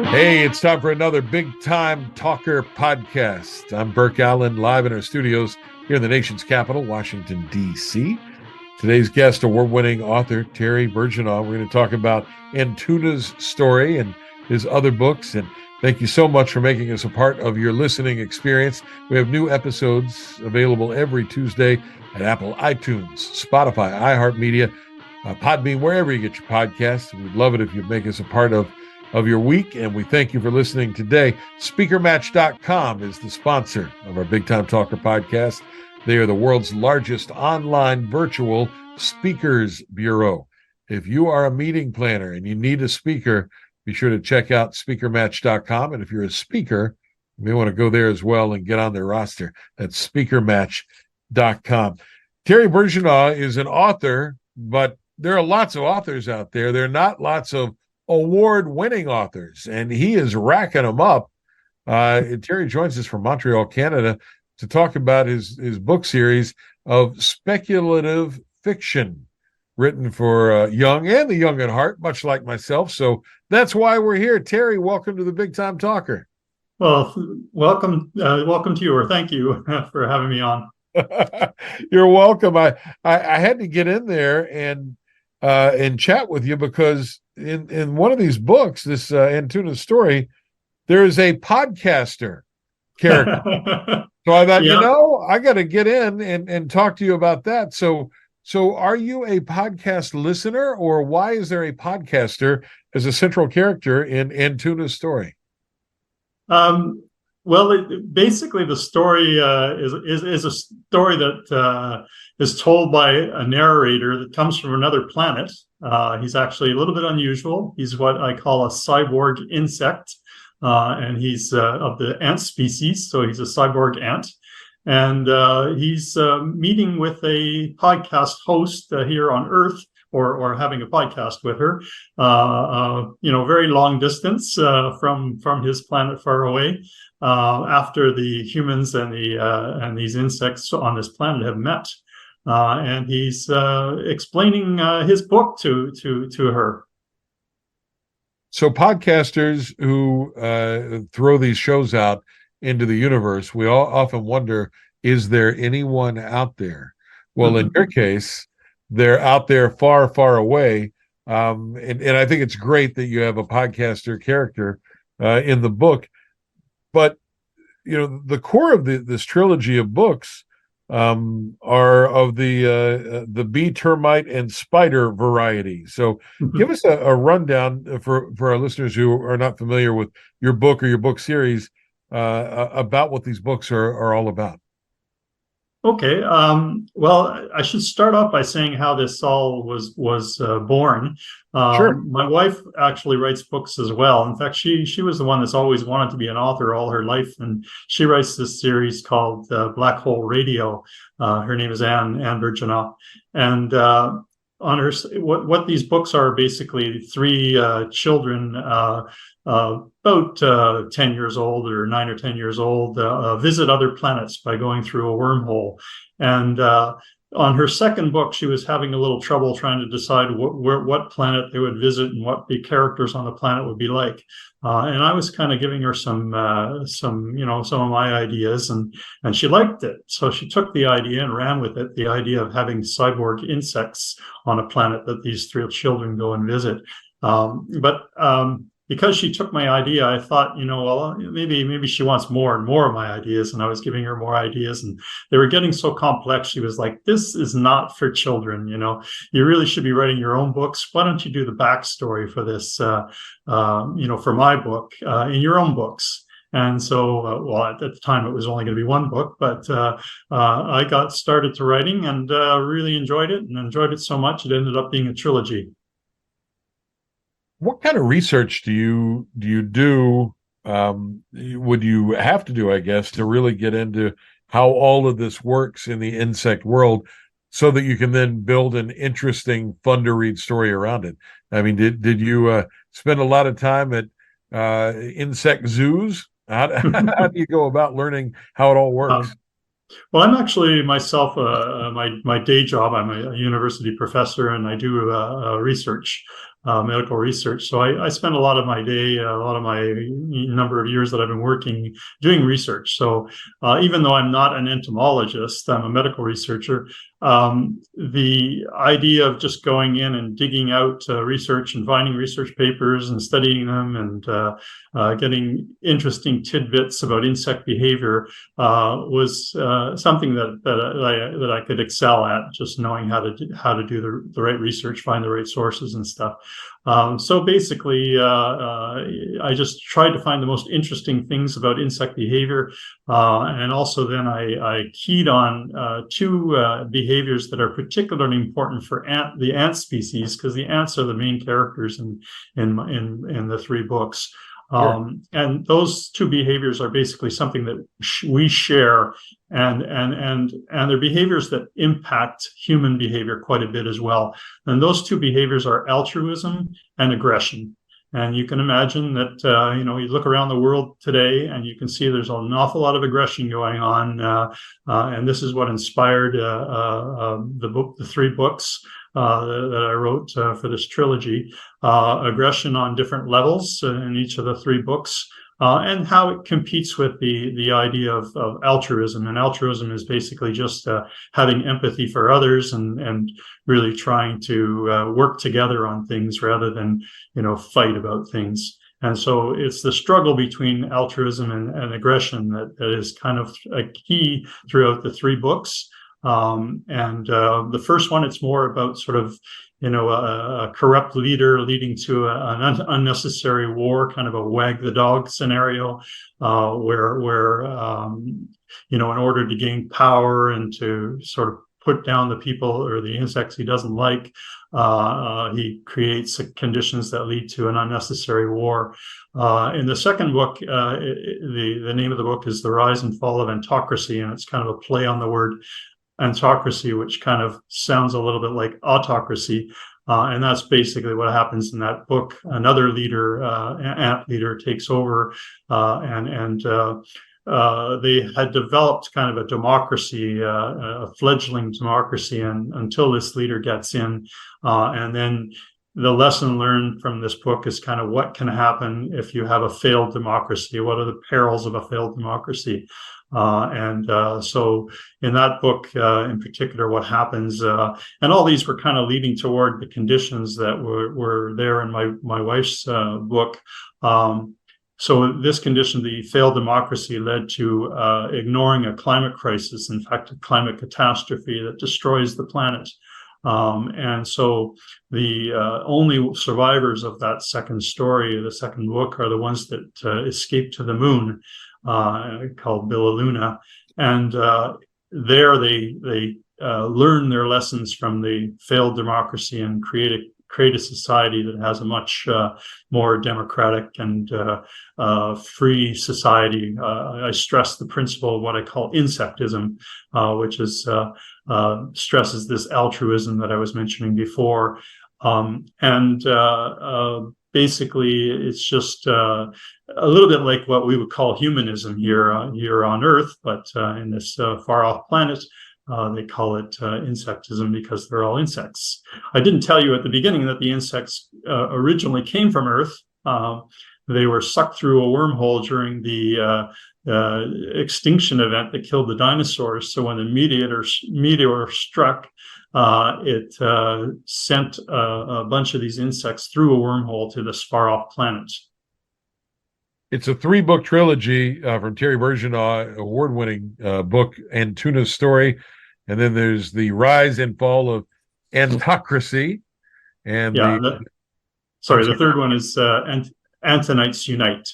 Hey, it's time for another Big Time Talker podcast. I'm Burke Allen, live in our studios here in the nation's capital, Washington, D.C. Today's guest, award-winning author Terry Birdgenaw. We're going to talk about Antuna's story and his other books. And thank you so much for making us a part of your listening experience. We have new episodes available every Tuesday at Apple iTunes, Spotify, iHeartMedia, Podbean, wherever you get your podcasts. We'd love it if you'd make us a part of your week, and we thank you for listening today. Speakermatch.com is the sponsor of our Big Time Talker podcast. They are the world's largest online virtual speakers bureau. If you are a meeting planner and you need a speaker, be sure to check out Speakermatch.com. And if you're a speaker, you may want to go there as well and get on their roster. That's Speakermatch.com. Terry Birdgenaw is an author, but there are lots of authors out there. There are not lots of award-winning authors, and he is racking them up. Terry joins us from Montreal, Canada, to talk about his book series of speculative fiction written for young and the young at heart, much like myself. So that's why we're here. Terry, welcome to the Big Time Talker. Well, welcome to you, or thank you for having me on. You're welcome. I had to get in there and chat with you because in one of these books, this Antuna's story, there is a podcaster character. So I thought, I got to get in and talk to you about that. So are you a podcast listener, or why is there a podcaster as a central character in Antuna's story? Well, basically, the story is a story that is told by a narrator that comes from another planet. He's actually a little bit unusual. He's what I call a cyborg insect, and he's of the ant species, so he's a cyborg ant. And he's meeting with a podcast host here on Earth, or having a podcast with her, very long distance from his planet far away, after the humans and these insects on this planet have met. And he's explaining his book to her. So podcasters who throw these shows out into the universe, we all often wonder, is there anyone out there? Well, in your case, they're out there far, far away. And I think it's great that you have a podcaster character in the book. But, the core of this trilogy of books are of the bee, termite, and spider variety. So give us a rundown for our listeners who are not familiar with your book or your book series about what these books are all about. Okay. Well, I should start off by saying how this all was born. Sure. My wife actually writes books as well. In fact, she was the one that's always wanted to be an author all her life, and she writes this series called Black Hole Radio. Her name is Anne Birdgenaw, and on her, what these books are basically three children, about 10 years old, or 9 or 10 years old, visit other planets by going through a wormhole. And on her second book, she was having a little trouble trying to decide what planet they would visit and what the characters on the planet would be like. And I was kind of giving her some of my ideas, and she liked it. So she took the idea and ran with it, the idea of having cyborg insects on a planet that these three children go and visit. Because she took my idea, I thought, maybe she wants more and more of my ideas, and I was giving her more ideas, and they were getting so complex. She was like, "This is not for children. You really should be writing your own books. Why don't you do the backstory for this, for my book, in your own books?" And so, at the time, it was only going to be one book, but I got started to writing and really enjoyed it, and enjoyed it so much it ended up being a trilogy. What kind of research do you do? Would you have to do, I guess, to really get into how all of this works in the insect world, so that you can then build an interesting, fun to read story around it? I mean, did you spend a lot of time at insect zoos? How do you go about learning how it all works? Well, I'm actually myself, my day job, I'm a university professor, and I do research. medical research. So I spend a lot of my day, a lot of my number of years that I've been working doing research. So even though I'm not an entomologist, I'm a medical researcher. The idea of just going in and digging out research and finding research papers and studying them and getting interesting tidbits about insect behavior was something that I could excel at, just knowing how to do the right research, find the right sources and stuff. So basically, I just tried to find the most interesting things about insect behavior, and also then I keyed on two behaviors that are particularly important for the ant species, because the ants are the main characters in the three books. And those two behaviors are basically something that we share, and they're behaviors that impact human behavior quite a bit as well. And those two behaviors are altruism and aggression. And you can imagine that, you look around the world today and you can see there's an awful lot of aggression going on. And this is what inspired the three books that I wrote for this trilogy, aggression on different levels in each of the three books, and how it competes with the idea of altruism. And altruism is basically just having empathy for others and really trying to work together on things rather than, fight about things. And so it's the struggle between altruism and aggression that is kind of a key throughout the three books. The first one, it's more about sort of, a corrupt leader leading to an unnecessary war, kind of a wag the dog scenario, where in order to gain power and to sort of put down the people or the insects he doesn't like, he creates conditions that lead to an unnecessary war. In the second book, the name of the book is The Rise and Fall of Antocracy, and it's kind of a play on the word antocracy, which kind of sounds a little bit like autocracy. And that's basically what happens in that book. Another leader, ant leader, takes over, and they had developed kind of a democracy, a fledgling democracy, and until this leader gets in, and then the lesson learned from this book is kind of what can happen if you have a failed democracy. What are the perils of a failed democracy? So in that book, in particular, what happens, and all these were kind of leading toward the conditions that were there in my wife's book. So this condition, the failed democracy, led to ignoring a climate crisis, in fact, a climate catastrophe that destroys the planet. And so the only survivors of that second story, the second book, are the ones that escaped to the moon, called Billaluna. And there they learn their lessons from the failed democracy and create a society that has a much more democratic and free society. I stress the principle of what I call insectism, which is stresses this altruism that I was mentioning before. Basically, it's just a little bit like what we would call humanism here on Earth, but in this far-off planet, they call it insectism because they're all insects. I didn't tell you at the beginning that the insects originally came from Earth. They were sucked through a wormhole during the extinction event that killed the dinosaurs. So when the meteor struck, it sent a bunch of these insects through a wormhole to this far-off planet. It's a 3-book trilogy from Terry Birdgenaw, award-winning book, Antuna's Story. And then there's The Rise and Fall of Antocracy. And the third one is Antunites Unite.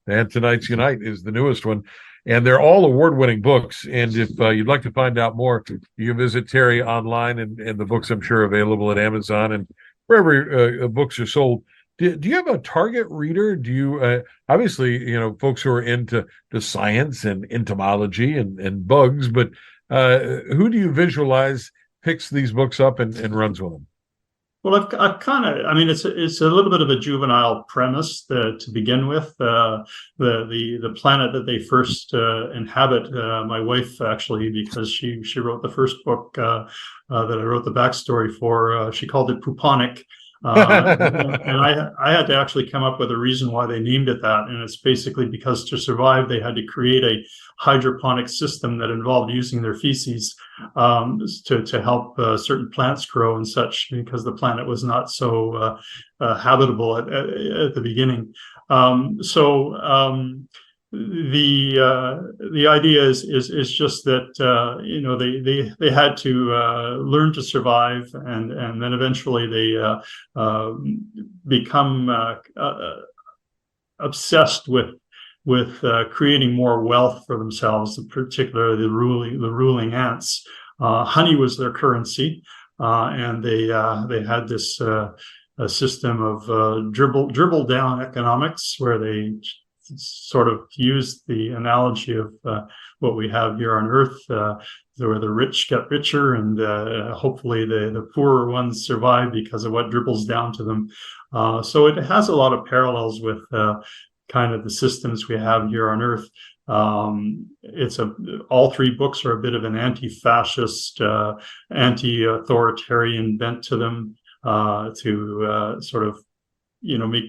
The Antunites Unite is the newest one. And they're all award-winning books. And if you'd like to find out more, you can visit Terry online, and the books, I'm sure, available at Amazon and wherever books are sold. Do you have a target reader? Do you obviously, folks who are into science and entomology and bugs, but who do you visualize picks these books up and runs with them? Well, I've kind of, it's a little bit of a juvenile premise to begin with. The planet that they first inhabit, my wife actually, because she wrote the first book that I wrote the backstory for, she called it Puponic. And I had to actually come up with a reason why they named it that. And it's basically because to survive, they had to create a hydroponic system that involved using their feces to help certain plants grow and such, because the planet was not so habitable at the beginning. The idea is just that they had to learn to survive, and then eventually they become obsessed with creating more wealth for themselves, particularly the ruling ants. Honey was their currency, and they had this a system of dribble down economics, where they sort of used the analogy of what we have here on Earth, where the rich get richer, and hopefully the poorer ones survive because of what dribbles down to them. So it has a lot of parallels with kind of the systems we have here on Earth. All three books are a bit of an anti-fascist, anti-authoritarian bent to them, to sort of make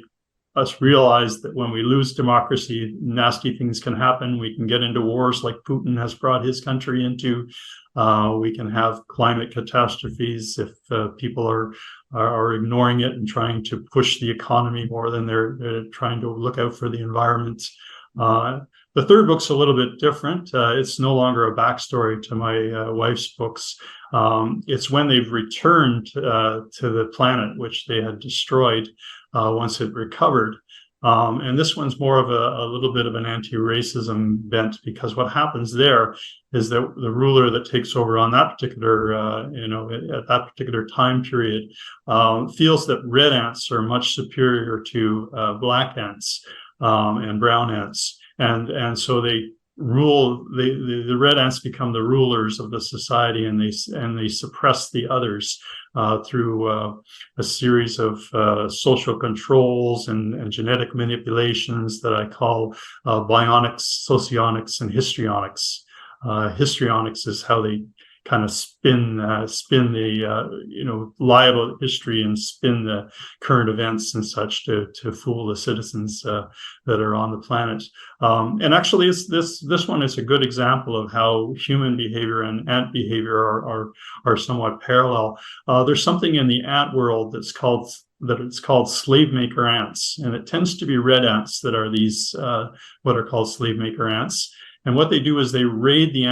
us realize that when we lose democracy, nasty things can happen. We can get into wars like Putin has brought his country into. We can have climate catastrophes if people are ignoring it and trying to push the economy more than they're trying to look out for the environment. The third book's a little bit different. It's no longer a backstory to my wife's books. It's when they've returned to the planet, which they had destroyed once it recovered. And this one's more of a little bit of an anti-racism bent, because what happens there is that the ruler that takes over on that particular, at that particular time period, feels that red ants are much superior to black ants and brown ants. And so they rule, the red ants become the rulers of the society, and they suppress the others through a series of social controls and genetic manipulations that I call bionics, socionics, and histrionics. Histrionics is how they kind of spin the lie about history and spin the current events and such to fool the citizens that are on the planet. And actually, this one is a good example of how human behavior and ant behavior are somewhat parallel. There's something in the ant world it's called slave maker ants, and it tends to be red ants that are these what are called slave maker ants. And what they do is they raid the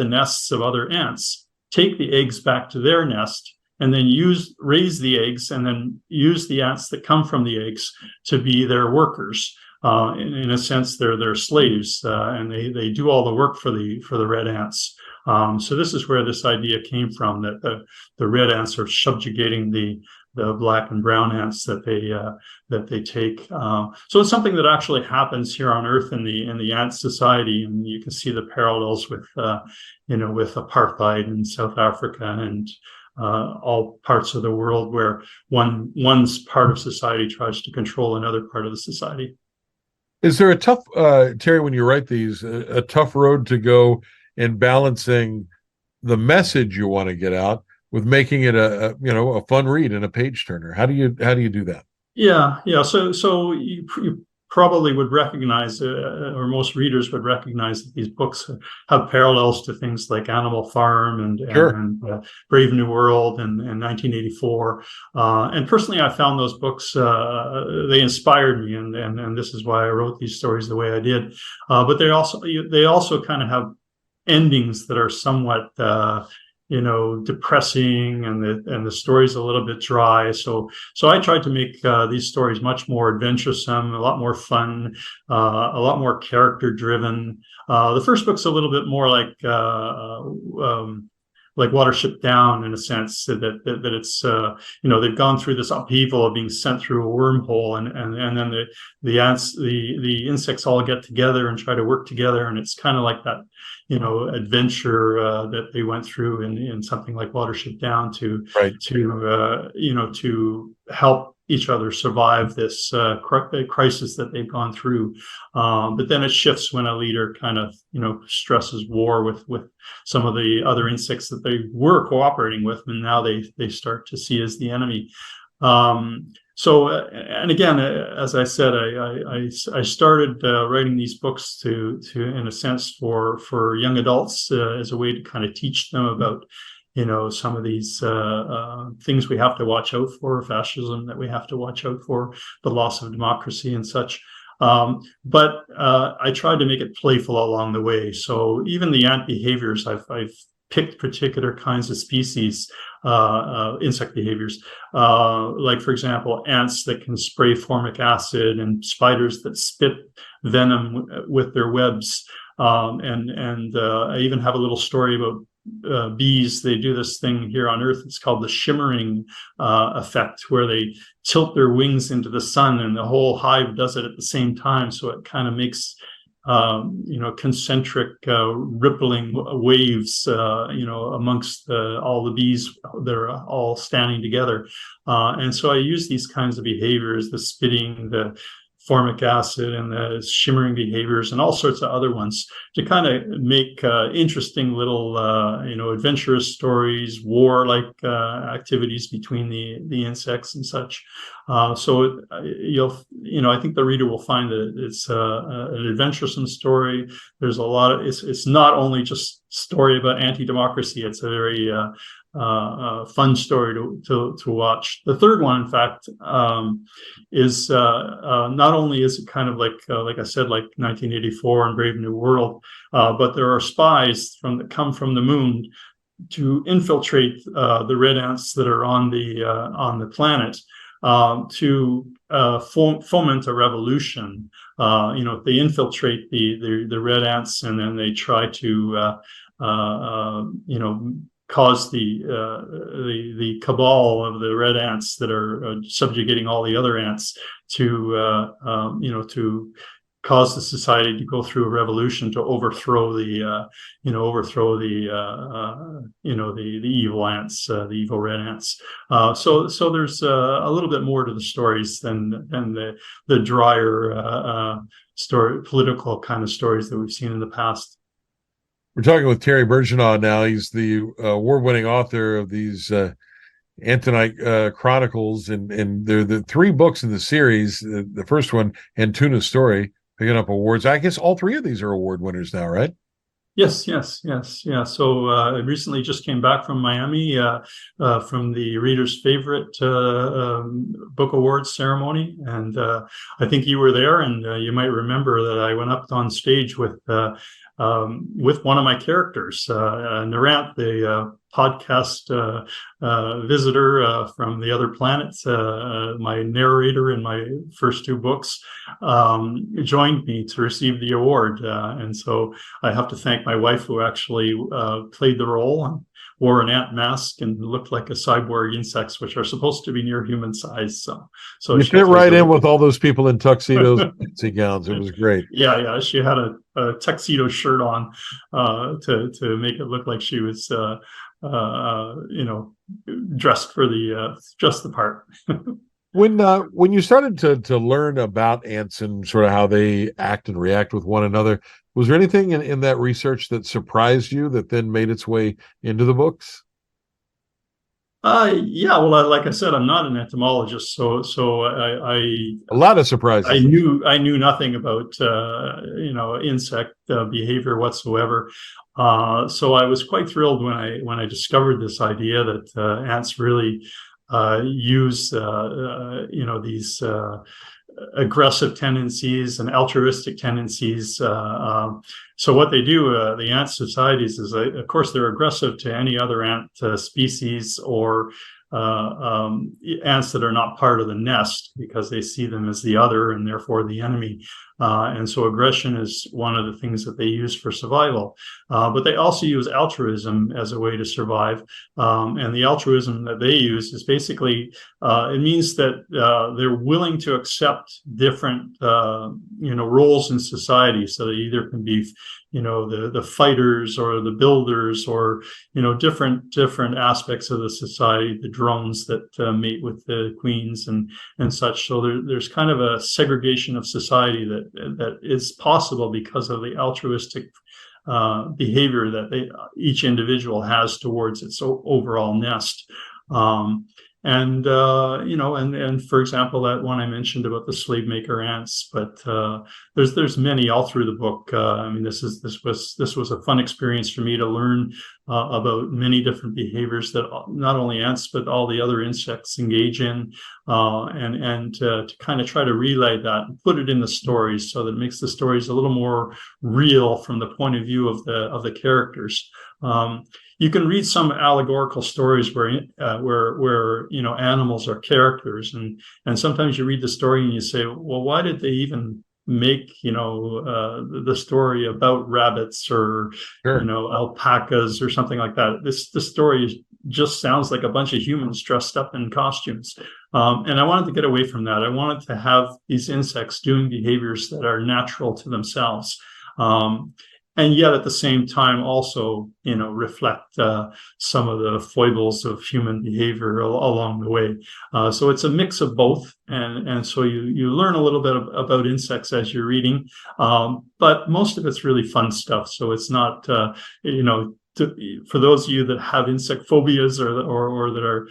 nests of other ants, take the eggs back to their nest, and then raise the eggs, and then use the ants that come from the eggs to be their workers. In a sense, they're slaves, and they do all the work for the red ants. So this is where this idea came from, that the red ants are subjugating the black and brown ants that they take. So it's something that actually happens here on Earth in the ant society, and you can see the parallels with with apartheid in South Africa and all parts of the world where one's part of society tries to control another part of the society. Is there a tough, Terry, when you write these, a tough road to go in balancing the message you want to get out with making it a fun read and a page turner? How do you do that? Yeah. So you probably would recognize, or most readers would recognize, that these books have parallels to things like Animal Farm and Brave New World and 1984. And personally, I found those books, they inspired me, and this is why I wrote these stories the way I did. But they also kind of have endings that are somewhat depressing, and the story's a little bit dry. So I tried to make these stories much more adventuresome, a lot more fun, a lot more character driven. The first book's a little bit more like Watership Down, in a sense, that it's they've gone through this upheaval of being sent through a wormhole, and then the ants, the insects all get together and try to work together, and it's kind of like that adventure that they went through in something like Watership Down to help each other survive this crisis that they've gone through. But then it shifts when a leader kind of stresses war with some of the other insects that they were cooperating with, and now they start to see as the enemy. And again, as I said, I started writing these books to in a sense for young adults as a way to kind of teach them about some of these things we have to watch out for, fascism that we have to watch out for, the loss of democracy and such. But I tried to make it playful along the way. So even the ant behaviors, I've picked particular kinds of species, insect behaviors, like, for example, ants that can spray formic acid and spiders that spit venom with their webs. And I even have a little story about bees. They do this thing here on Earth. It's called the shimmering effect, where they tilt their wings into the sun, and the whole hive does it at the same time. So it kind of makes concentric rippling waves, amongst all the bees. They're all standing together. And so I use these kinds of behaviors, the spitting, the formic acid, and the shimmering behaviors, and all sorts of other ones, to kind of make interesting little, adventurous stories, war-like activities between the insects and such. So I think the reader will find that it's an adventuresome story. There's a lot of, it's not only just story about anti-democracy. It's a very fun story to watch. The third one, in fact, is not only is it kind of like I said, like 1984 and Brave New World, but there are spies that come from the moon to infiltrate the red ants that are on the planet, to foment a revolution. They infiltrate the red ants, and then they try to cause the cabal of the red ants that are subjugating all the other ants to cause the society to go through a revolution to overthrow the evil ants, the evil red ants. So there's a little bit more to the stories than the drier political kind of stories that we've seen in the past. We're talking with Terry Birdgenaw now. He's the award-winning author of these Antunite Chronicles, and they're the three books in the series. The first one, Antunite Story, picking up awards. I guess all three of these are award winners now, right? Yes. Yeah. So I recently just came back from Miami from the Reader's Favorite Book Awards ceremony, and I think you were there, and you might remember that I went up on stage with one of my characters, Narant, the podcast visitor from the other planet, my narrator in my first two books, joined me to receive the award. And so I have to thank my wife, who actually played the role and wore an ant mask and looked like a cyborg insects, which are supposed to be near human size. So you fit right in with all those people in tuxedos and fancy gowns. It was great. Yeah. She had a tuxedo shirt on to make it look like she was dressed the part. When you started to learn about ants and sort of how they act and react with one another, was there anything in that research that surprised you that then made its way into the books? Yeah. Well, like I said, I'm not an entomologist, so I a lot of surprises. I knew nothing about insect behavior whatsoever. So I was quite thrilled when I discovered this idea that ants really use these aggressive tendencies and altruistic tendencies. So what they do, the ant societies, is of course they're aggressive to any other ant species or ants that are not part of the nest, because they see them as the other and therefore the enemy. And so aggression is one of the things that they use for survival. But they also use altruism as a way to survive. And the altruism that they use is basically, it means that they're willing to accept different, roles in society. So they either can be, the fighters or the builders, or, different aspects of the society, the drones that mate with the queens and such. So there's kind of a segregation of society that is possible because of the altruistic behavior that each individual has towards its overall nest. and for example, that one I mentioned about the slave maker ants, but there's many all through the book. I mean, this was a fun experience for me to learn about many different behaviors that not only ants but all the other insects engage in, and to kind of try to relay that and put it in the stories so that it makes the stories a little more real from the point of view of the characters. You can read some allegorical stories where animals are characters, and sometimes you read the story and you say, well, why did they even make the story about rabbits or Sure. alpacas or something like that? The story just sounds like a bunch of humans dressed up in costumes, and I wanted to get away from that. I wanted to have these insects doing behaviors that are natural to themselves. And yet at the same time also, reflect some of the foibles of human behavior along the way. So it's a mix of both. And so you learn a little bit about insects as you're reading. But most of it's really fun stuff. So it's not, for those of you that have insect phobias or that are,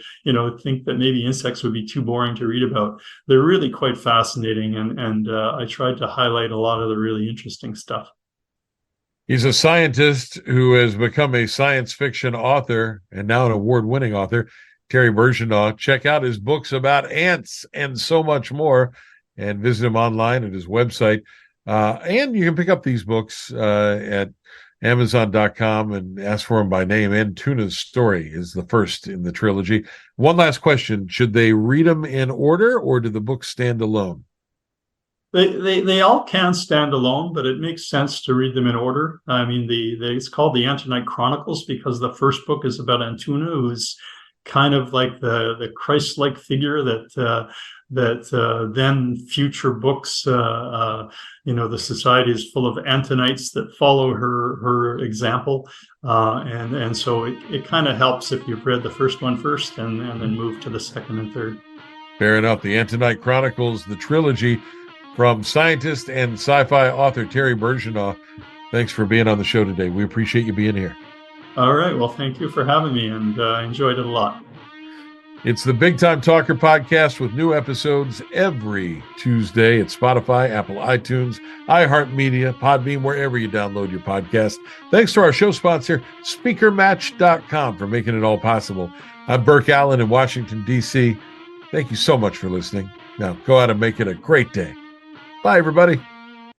think that maybe insects would be too boring to read about, they're really quite fascinating. And I tried to highlight a lot of the really interesting stuff. He's a scientist who has become a science fiction author and now an award-winning author, Terry Birdgenaw. Check out his books about ants and so much more, and visit him online at his website. And you can pick up these books at Amazon.com and ask for them by name. Antuna's Story is the first in the trilogy. One last question. Should they read them in order, or do the books stand alone? They all can stand alone, but it makes sense to read them in order. I mean, it's called the Antunite Chronicles because the first book is about Antuna, who's kind of like the Christ-like figure that then future books, the society is full of Antunites that follow her example, and so it kind of helps if you've read the first one first and then move to the second and third. Fair enough. The Antunite Chronicles, the trilogy, from scientist and sci-fi author Terry Birdgenaw. Thanks for being on the show today. We appreciate you being here. All right. Well, thank you for having me, and I enjoyed it a lot. It's the Big Time Talker podcast with new episodes every Tuesday at Spotify, Apple iTunes, iHeartMedia, Podbean, wherever you download your podcast. Thanks to our show sponsor, Speakermatch.com, for making it all possible. I'm Burke Allen in Washington, D.C. Thank you so much for listening. Now, go out and make it a great day. Bye, everybody.